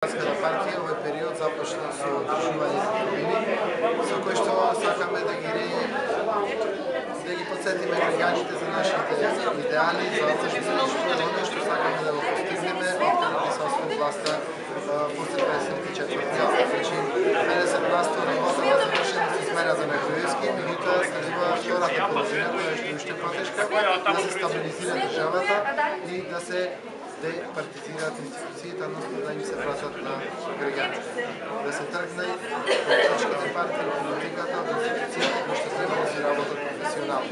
Demokratska partija ovaj период започна со одржување на трибини, со кои што сакаме да ги подсетиме граѓаните за нашите идеали, за оно што сакаме да го постигнеме откако ги се освои власта после 24 Значи, 50% работа завршена со смената на Груевски, меѓутоа следува втората половина, која што уште потешка, да се стабилизира државата и да се департизираат институциите, односно да им се вратат на граѓаните. Да се тргне од политичките партии, од политиката, од институциите кои што треба да се работат професионално.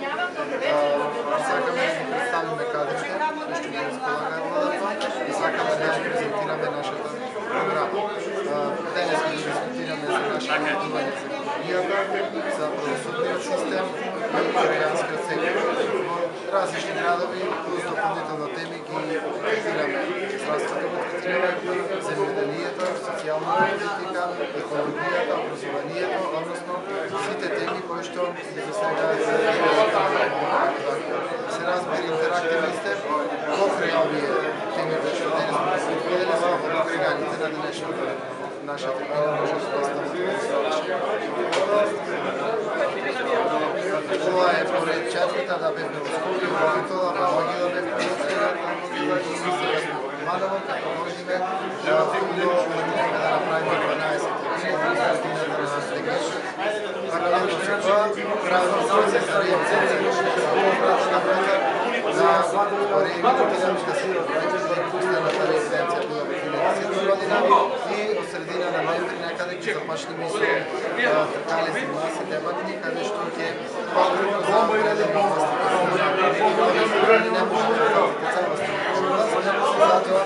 Сакаме да ги представиме кадрите кои што ги располагаат владата и сакаме да ја презентираме нашата програма. Денес ги дискутираме за нашите видување за економијата, за правосудниот систем и граѓанскиот сектор. Различни градови, плюс дополнително теми ги третираме здравството, земјоделието, социјалната политика, екологијата, образованието, односно сите теми кои што за сега се разбери интерактивни сте покрај овие теми кои што денес сме видели за граѓаните на денешното нашата Ова е поред четврта, да бевме во Скопје, во Титола, па Могила бевме во Скопје, и сега сме во Маново, како можеме да можеме да направиме 12 годината на Дегеш. Паралелно со тоа, правиме процес за реакција за реимитирам што се пуштената резиденција била во 2010 година и од средина на ноември некаде ќе започнеме со тркалесни маси дебатни, каде што ќе погребно за определени власти. Не може да се цела структура, затоа